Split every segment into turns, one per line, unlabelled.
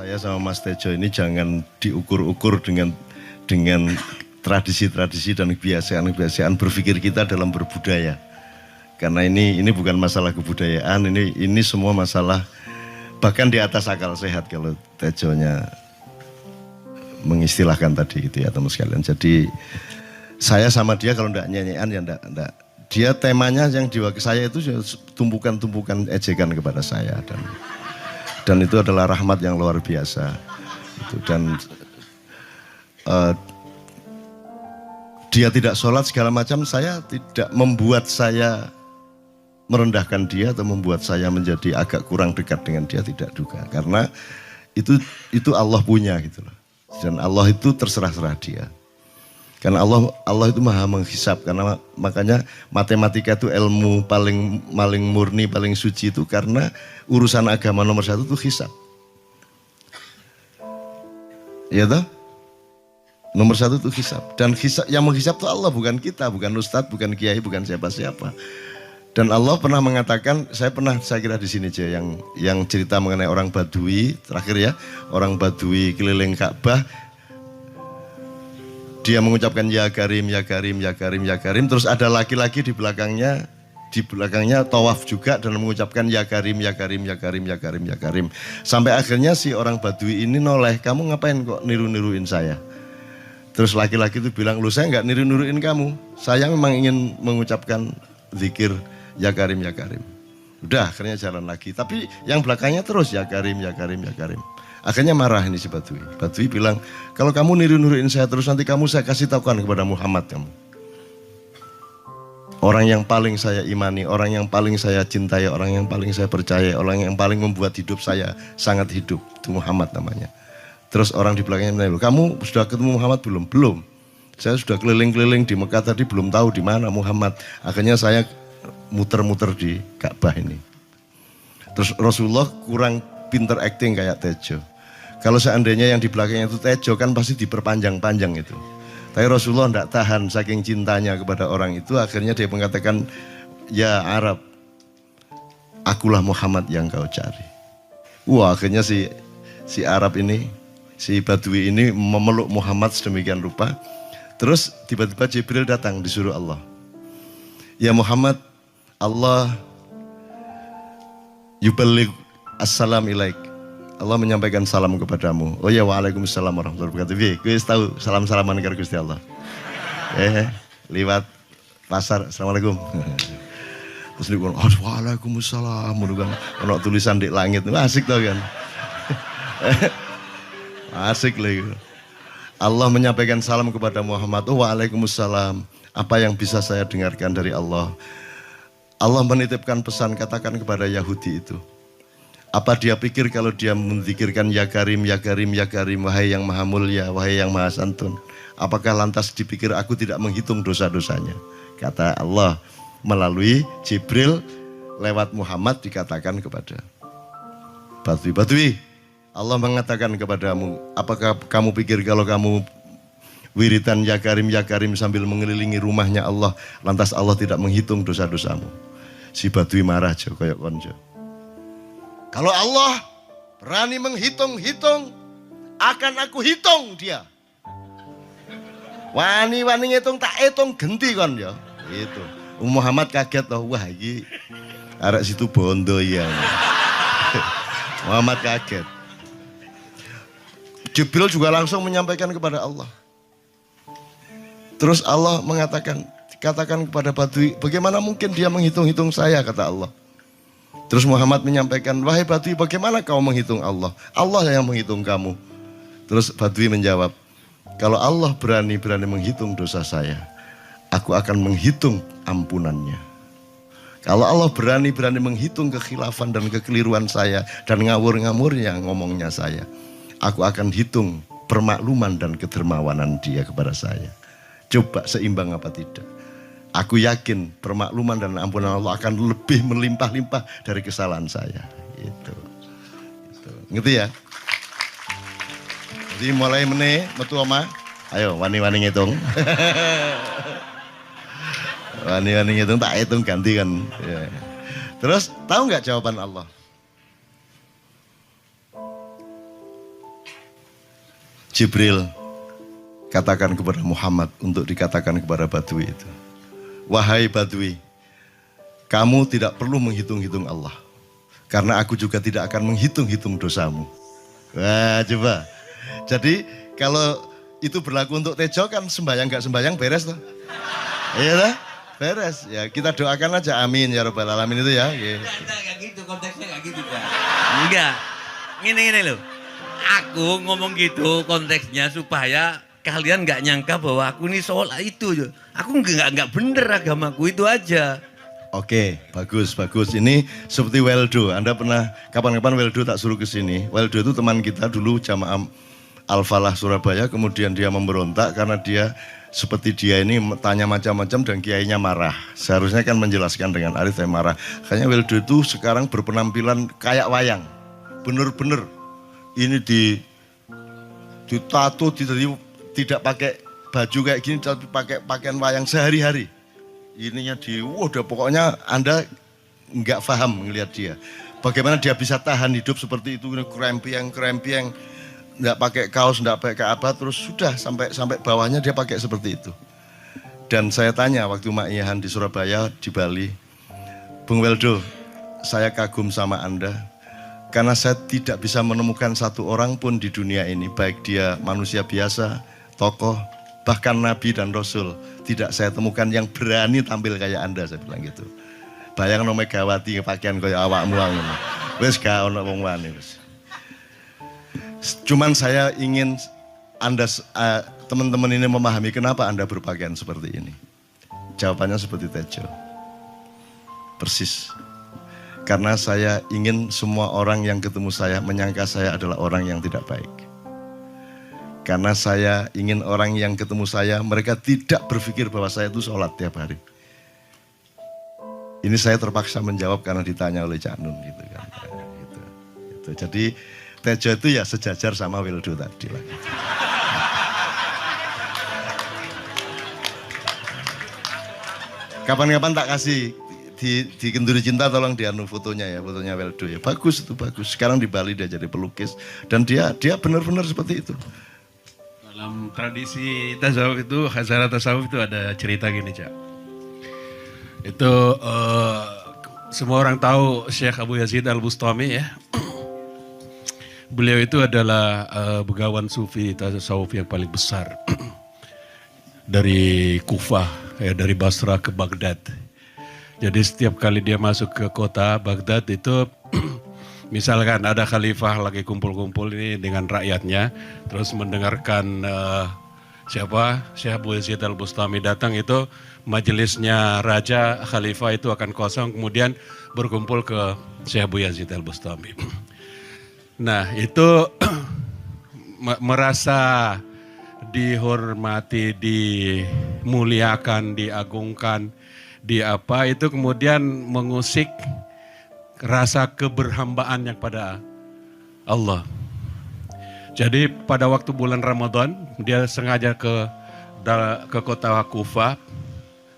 Saya sama Mas Tejo ini jangan diukur-ukur dengan tradisi-tradisi dan kebiasaan-kebiasaan berpikir kita dalam berbudaya. Karena ini bukan masalah kebudayaan, ini semua masalah bahkan di atas akal sehat kalau Tejonya mengistilahkan tadi gitu ya teman sekalian. Jadi saya sama dia kalau enggak nyanyian ya enggak. Dia temanya yang diwakili saya itu tumpukan-tumpukan ejekan kepada saya dan itu adalah rahmat yang luar biasa. Dan dia tidak sholat segala macam, saya tidak membuat saya merendahkan dia atau membuat saya menjadi agak kurang dekat dengan dia, tidak juga. Karena itu Allah punya gitu loh. Dan Allah itu terserah-serah dia. Karena Allah itu maha menghisap, karena makanya matematika itu ilmu paling murni, paling suci itu karena urusan agama nomor satu itu hisap. Ya toh? Nomor satu itu hisap. Dan hisap, yang menghisap itu Allah, bukan kita, bukan ustadz, bukan kiai, bukan siapa-siapa. Dan Allah pernah mengatakan, saya kira di sini aja yang cerita mengenai orang Badui, terakhir ya, orang Badui keliling Ka'bah. Dia mengucapkan ya Karim, ya Karim, ya Karim, ya Karim. Terus ada laki-laki di belakangnya tawaf juga dan mengucapkan ya Karim, ya Karim, ya Karim, ya Karim, ya Karim. Sampai akhirnya si orang Badui ini noleh, kamu ngapain kok niru-niruin saya? Terus laki-laki itu bilang, lu saya nggak niru-niruin kamu. Saya memang ingin mengucapkan zikir ya Karim, ya Karim. Udah akhirnya jalan lagi. Tapi yang belakangnya terus ya Karim, ya Karim, ya Karim. Akhirnya marah ini si Badui. Badui bilang, kalau kamu niru-niruin saya terus nanti saya kasih tahukan kepada Muhammad kamu. Orang yang paling saya imani, orang yang paling saya cintai, orang yang paling saya percaya, orang yang paling membuat hidup saya sangat hidup. Itu Muhammad namanya. Terus orang di belakangnya bilang, kamu sudah ketemu Muhammad belum? Belum. Saya sudah keliling-keliling di Mekah tadi belum tahu di mana Muhammad. Akhirnya saya muter-muter di Ka'bah ini. Terus Rasulullah kurang pinter acting kayak Tejo. Kalau seandainya yang di belakangnya itu Tejo kan pasti diperpanjang-panjang itu. Tapi Rasulullah tidak tahan saking cintanya kepada orang itu. Akhirnya dia mengatakan, ya Arab, akulah Muhammad yang kau cari. Wah akhirnya si Arab ini, si Badui ini memeluk Muhammad sedemikian rupa. Terus tiba-tiba Jibril datang disuruh Allah. Ya Muhammad, Allah yuballigh assalam ilaik. Allah menyampaikan salam kepadamu. Oh ya, waalaikumsalam warahmatullahi wabarakatuh. Gue tahu salam-salaman karo Gusti Allah. Lewat pasar, assalamualaikum. Terus dia bilang, waalaikumsalam. Ono tulisan di langit, asik tau kan? Asik lagi. Allah menyampaikan salam kepada Muhammad. Oh waalaikumsalam. Apa yang bisa saya dengarkan dari Allah? Allah menitipkan pesan, katakan kepada Yahudi itu. Apa dia pikir kalau dia menzikirkan ya Karim, ya Karim, ya Karim, wahai yang maha mulia, wahai yang maha santun. Apakah lantas dipikir aku tidak menghitung dosa-dosanya? Kata Allah melalui Jibril lewat Muhammad dikatakan kepada Badui. Allah mengatakan kepadamu, apakah kamu pikir kalau kamu wiridan ya Karim sambil mengelilingi rumahnya Allah, lantas Allah tidak menghitung dosa-dosamu? Si Badui marah jo, kayak konjo. Kalau Allah berani menghitung-hitung, akan aku hitung dia. Wani-wani ngitung tak hitung genti kon ya. Itu. Muhammad kaget loh, wah ini arek situ bondo ya. Muhammad kaget. Jibril juga langsung menyampaikan kepada Allah. Terus Allah mengatakan, katakan kepada Badui, bagaimana mungkin dia menghitung-hitung saya, kata Allah. Terus Muhammad menyampaikan, wahai Badui, bagaimana kau menghitung Allah? Allah yang menghitung kamu. Terus Badui menjawab, kalau Allah berani menghitung dosa saya, aku akan menghitung ampunannya. Kalau Allah berani menghitung kekhilafan dan kekeliruan saya dan ngawur-ngawurnya ngomongnya saya, aku akan hitung permakluman dan kedermawanan dia kepada saya. Coba seimbang apa tidak? Aku yakin permakluman dan ampunan Allah akan lebih melimpah-limpah dari kesalahan saya. Itu. Ngerti ya? Jadi mulai metu oma. Ayo wani-wani ngitung. Wani-wani ngitung tak hitung ganti kan. Ya. Terus tahu nggak jawaban Allah? Jibril katakan kepada Muhammad untuk dikatakan kepada Badui itu. Wahai Badui, kamu tidak perlu menghitung-hitung Allah. Karena aku juga tidak akan menghitung-hitung dosamu. Wah, coba. Jadi kalau itu berlaku untuk Tejo kan sembahyang gak sembahyang beres tuh. Iya lah, beres. Ya kita doakan aja amin ya rabbal alamin itu ya.
Enggak gitu, konteksnya enggak gitu kan. Enggak. Gini loh. Aku ngomong gitu konteksnya supaya kalian nggak nyangka bahwa aku ini sholat itu. Aku nggak bener agamaku itu aja.
Oke, bagus. Ini seperti Weldo. Anda pernah kapan-kapan Weldo tak suruh ke sini. Weldo itu teman kita dulu jamaah Al-Falah Surabaya. Kemudian dia memberontak karena dia seperti dia ini tanya macam-macam dan kiainya marah. Seharusnya kan menjelaskan dengan arif tapi marah. Kayaknya Weldo itu sekarang berpenampilan kayak wayang. Bener-bener. Ini ditato, tidak pakai baju kayak gini, tapi pakai pakaian wayang sehari-hari. Ininya udah pokoknya Anda nggak paham ngelihat dia. Bagaimana dia bisa tahan hidup seperti itu, krempiang, nggak pakai kaos, nggak pakai apa, terus sudah sampai bawahnya dia pakai seperti itu. Dan saya tanya waktu Mak Ihan di Surabaya, di Bali, Bung Weldo, saya kagum sama Anda. Karena saya tidak bisa menemukan satu orang pun di dunia ini, baik dia manusia biasa, tokoh, bahkan Nabi dan Rasul, tidak saya temukan yang berani tampil kayak Anda, saya bilang gitu. Bayang no Megawati pakaian kayak awakmu ngono. Wis gak ono wong wani wis. Cuman saya ingin Anda teman-teman ini memahami kenapa Anda berpakaian seperti ini. Jawabannya seperti Tejo. Persis. Karena saya ingin semua orang yang ketemu saya menyangka saya adalah orang yang tidak baik. Karena saya ingin orang yang ketemu saya, mereka tidak berpikir bahwa saya itu sholat tiap hari. Ini saya terpaksa menjawab karena ditanya oleh Cak Nun gitu kan. Gitu. Jadi Tejo itu ya sejajar sama Weldo tadi lah. Gitu. Kapan-kapan tak kasih di Kenduri Cinta, tolong dianu fotonya ya, fotonya Weldo ya. Bagus itu, bagus. Sekarang di Bali dia jadi pelukis dan dia benar-benar seperti itu.
Dalam tradisi tasawuf itu, khazanah tasawuf itu ada cerita gini, Cak. Itu semua orang tahu Syekh Abu Yazid Al-Bustami ya. Beliau itu adalah begawan sufi tasawuf yang paling besar. Dari Kufah, ya, dari Basra ke Baghdad. Jadi setiap kali dia masuk ke kota Baghdad itu misalkan ada khalifah lagi kumpul-kumpul ini dengan rakyatnya, terus mendengarkan Syekh Abu Yazid Al-Bustami datang, itu majelisnya raja khalifah itu akan kosong, kemudian berkumpul ke Syekh Abu Yazid Al-Bustami. Nah itu merasa dihormati, dimuliakan, diagungkan, itu kemudian mengusik rasa keberhambaannya kepada Allah. Jadi pada waktu bulan Ramadan dia sengaja ke kota Kufah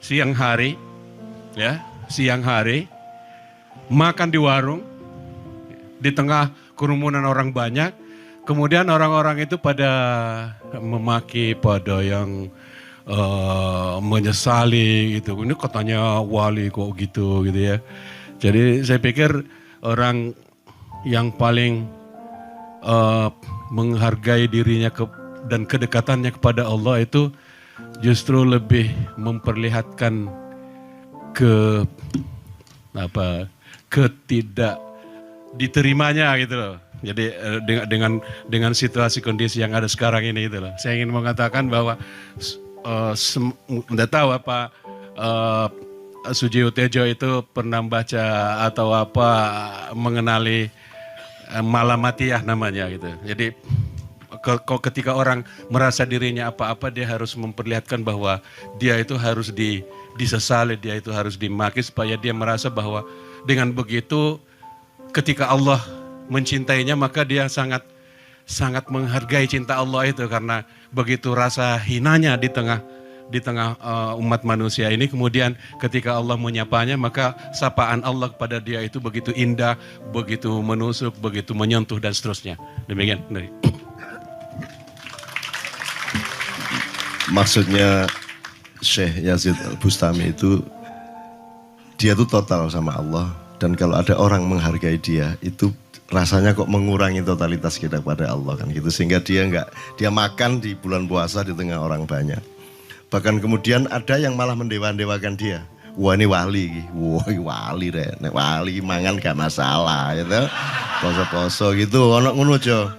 siang hari makan di warung di tengah kerumunan orang banyak. Kemudian orang-orang itu pada memaki, pada yang menyesali gitu. Ini katanya wali kok gitu ya. Jadi saya pikir orang yang paling menghargai dirinya dan kedekatannya kepada Allah itu justru lebih memperlihatkan ketidak diterimanya gitu loh. Jadi dengan situasi kondisi yang ada sekarang ini gitu loh. Saya ingin mengatakan bahwa Anda tahu apa Sujiwo Tejo itu pernah baca atau apa mengenali Malamatiyah namanya gitu. Jadi ketika orang merasa dirinya apa-apa, dia harus memperlihatkan bahwa dia itu harus disesali, dia itu harus dimaki supaya dia merasa bahwa dengan begitu ketika Allah mencintainya maka dia sangat menghargai cinta Allah itu, karena begitu rasa hinanya di tengah umat manusia ini, kemudian ketika Allah menyapanya maka sapaan Allah kepada dia itu begitu indah, begitu menusuk, begitu menyentuh dan seterusnya. Demikian.
Maksudnya Syekh Yazid Al-Bustami itu dia tuh total sama Allah, dan kalau ada orang menghargai dia itu rasanya kok mengurangi totalitas kita pada Allah kan gitu, sehingga dia makan di bulan puasa di tengah orang banyak. Bahkan kemudian ada yang malah mendewa-dewakan dia. Wah ini wali, wah wali deh, nek wali mangan gak masalah gitu, poso-poso gitu, ono ngono jo.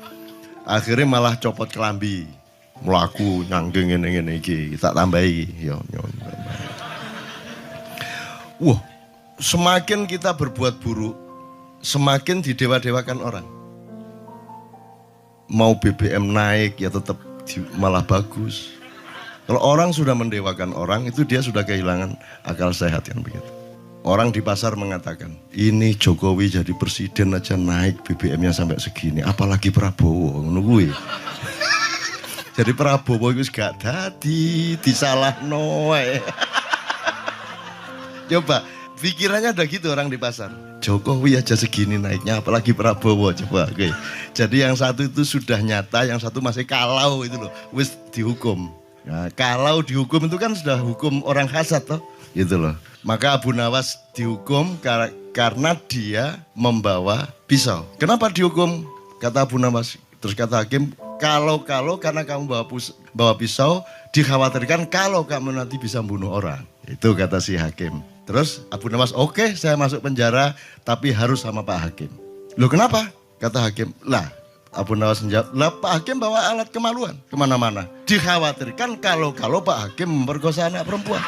Akhirnya malah copot kelambi, melaku nyanggeng ngene iki, tak tambahi, yo. Wah, semakin kita berbuat buruk, semakin didewa-dewakan orang. Mau BBM naik ya tetap malah bagus. Kalau orang sudah mendewakan orang, itu dia sudah kehilangan akal sehat kan begitu. Orang di pasar mengatakan, ini Jokowi jadi presiden aja naik BBM-nya sampai segini, apalagi Prabowo, nungguin. Jadi Prabowo itu gak dadi, disalahno. Coba, pikirannya ada gitu orang di pasar. Jokowi aja segini naiknya, apalagi Prabowo, coba. Oke. Jadi yang satu itu sudah nyata, yang satu masih kalau itu loh, wis dihukum. Nah, kalau dihukum itu kan sudah hukum orang hasad toh, gitu loh. Maka Abu Nawas dihukum karena dia membawa pisau. Kenapa dihukum? Kata Abu Nawas, terus kata hakim, kalau karena kamu bawa pisau, dikhawatirkan kalau kamu nanti bisa bunuh orang. Itu kata si hakim. Terus Abu Nawas, oke, saya masuk penjara, tapi harus sama Pak Hakim. Loh kenapa? Kata hakim, lah Abu Nawas menjawab, lah Pak Hakim bawa alat kemaluan kemana-mana. Dikhawatirkan kalau Pak Hakim memperkosa anak perempuan.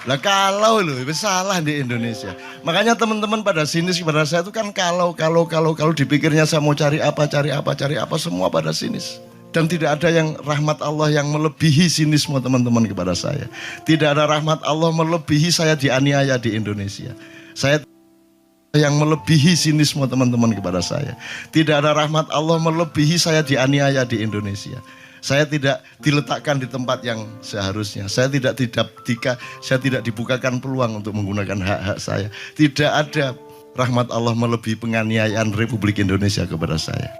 Lah kalau loh, salah di Indonesia. Makanya teman-teman pada sinis kepada saya itu kan kalau dipikirnya saya mau cari apa, semua pada sinis. Dan tidak ada yang rahmat Allah yang melebihi sinisme teman-teman kepada saya. Tidak ada rahmat Allah melebihi saya dianiaya di Indonesia. Saya yang melebihi sinisme teman-teman kepada saya. Tidak ada rahmat Allah melebihi saya dianiaya di Indonesia. Saya tidak diletakkan di tempat yang seharusnya. Saya tidak dibukakan peluang untuk menggunakan hak-hak saya. Tidak ada rahmat Allah melebihi penganiayaan Republik Indonesia kepada saya.